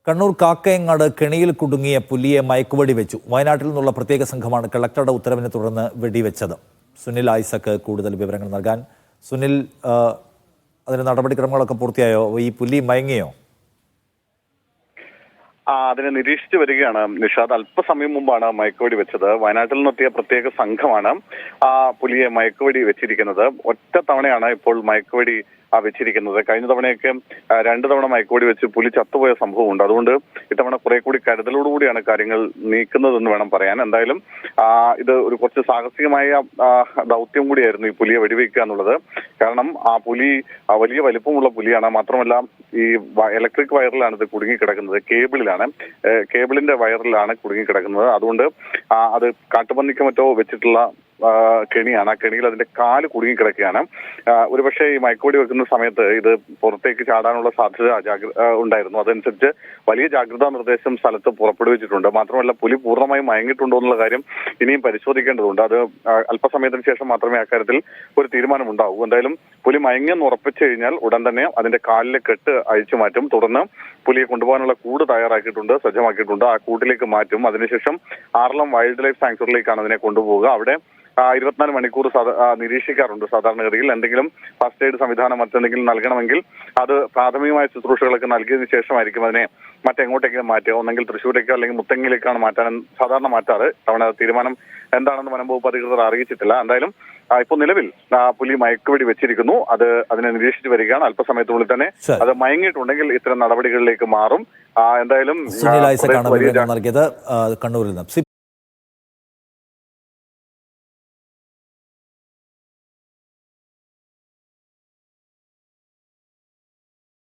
കണ്ണൂർ കാക്കയങ്ങാട് കെണിയിൽ കുടുങ്ങിയ പുലിയെ മയക്കുവെടി വെച്ചു. വയനാട്ടിൽ നിന്നുള്ള പ്രത്യേക സംഘമാണ് കളക്ടറുടെ ഉത്തരവിനെ തുടർന്ന് വെടിവെച്ചത്. സുനിൽ ഐസക് കൂടുതൽ വിവരങ്ങൾ നൽകാൻ. സുനിൽ, അതിന് നടപടിക്രമങ്ങളൊക്കെ പൂർത്തിയായോ? ഈ പുലി മയങ്ങിയോ? അതിനെ നിരീക്ഷിച്ചു വരികയാണ് നിഷാദ്. അല്പസമയം മുമ്പാണ് മയക്കുവെടി വെച്ചത്. വയനാട്ടിൽ നിന്നെത്തിയ പ്രത്യേക സംഘമാണ് ആ പുലിയെ മയക്കുവെടി വെച്ചിരിക്കുന്നത്. ഒറ്റ തവണയാണ് ഇപ്പോൾ മയക്കുവെടി വെച്ചിരിക്കുന്നത്. കഴിഞ്ഞ തവണയൊക്കെ 2 തവണ മയക്കുവെടി വെച്ച് പുലി ചത്തുപോയ സംഭവമുണ്ട്. അതുകൊണ്ട് ഇത്തവണ കുറെ കൂടി കരുതലോടുകൂടിയാണ് കാര്യങ്ങൾ നീക്കുന്നതെന്ന് വേണം പറയാൻ. എന്തായാലും ഇത് ഒരു കുറച്ച് സാഹസികമായ ദൗത്യം കൂടിയായിരുന്നു ഈ പുലിയെ വെടിവെക്കുക എന്നുള്ളത്. കാരണം ആ പുലി വലിയ വലിപ്പമുള്ള പുലിയാണ്. മാത്രമല്ല ഈ ഇലക്ട്രിക് വയറിലാണ് ഇത് കുടുങ്ങിക്കിടക്കുന്നത്. കേബിളിന്റെ വയറിലാണ് കുടുങ്ങിക്കിടക്കുന്നത്. അതുകൊണ്ട് അത് കാട്ടുപന്നിക്ക് മറ്റോ വെച്ചിട്ടുള്ള കെണിയാണ്. ആ കെണിയിൽ അതിന്റെ കാല് കുടുങ്ങിക്കിടക്കുകയാണ്. ഒരുപക്ഷെ ഈ മയക്കുവെടി വെക്കുന്ന സമയത്ത് ഇത് പുറത്തേക്ക് ചാടാനുള്ള സാധ്യത ഉണ്ടായിരുന്നു. അതനുസരിച്ച് വലിയ ജാഗ്രതാ നിർദ്ദേശം സ്ഥലത്ത് പുറപ്പെടുവിച്ചിട്ടുണ്ട്. മാത്രമല്ല പുലി പൂർണ്ണമായും മയങ്ങിയിട്ടുണ്ടോ എന്നുള്ള കാര്യം ഇനിയും പരിശോധിക്കേണ്ടതുണ്ട്. അത് അല്പസമയത്തിന് ശേഷം മാത്രമേ അക്കാര്യത്തിൽ ഒരു തീരുമാനമുണ്ടാവൂ. എന്തായാലും പുലി മയങ്ങിയെന്ന് ഉറപ്പിച്ചു കഴിഞ്ഞാൽ ഉടൻ തന്നെ അതിന്റെ കാലിലെ കെട്ട് അഴിച്ചു മാറ്റും. തുടർന്ന് പുലിയെ കൊണ്ടുപോകാനുള്ള കൂട് തയ്യാറാക്കിയിട്ടുണ്ട്, സജ്ജമാക്കിയിട്ടുണ്ട്. ആ കൂട്ടിലേക്ക് മാറ്റും. അതിനുശേഷം ആറളം വൈൽഡ് ലൈഫ് സാങ്ച്വറിയിലേക്കാണ് അതിനെ കൊണ്ടുപോവുക. അവിടെ 24 മണിക്കൂർ നിരീക്ഷിക്കാറുണ്ട് സാധാരണഗതിയിൽ. എന്തെങ്കിലും ഫസ്റ്റ് എയ്ഡ് സംവിധാനം മറ്റെന്തെങ്കിലും നൽകണമെങ്കിൽ അത് പ്രാഥമികമായ ശുശ്രൂഷകളൊക്കെ നൽകിയതിനു ശേഷമായിരിക്കും അതിനെ മറ്റെങ്ങോട്ടെങ്കിലും മാറ്റുക. ഒന്നെങ്കിൽ തൃശ്ശൂരേക്കോ അല്ലെങ്കിൽ മുത്തങ്ങയിലേക്കാണ് മാറ്റാൻ സാധാരണ മാറ്റാറ്. തവണ തീരുമാനം എന്താണെന്ന് വനം വകുപ്പ് അധികൃതർ അറിയിച്ചിട്ടില്ല. എന്തായാലും ഇപ്പോൾ നിലവിൽ പുലി മയക്കുവെടി വെച്ചിരിക്കുന്നു. അതിനെ നിരീക്ഷിച്ചു വരികയാണ്. അല്പസമയത്തിനുള്ളിൽ തന്നെ അത് മയങ്ങിയിട്ടുണ്ടെങ്കിൽ ഇത്തരം നടപടികളിലേക്ക് മാറും. എന്തായാലും സുനിൽ ഐസക്കാണ് വിവരങ്ങൾ നൽകിയത് കണ്ണൂരിൽ നിന്ന്.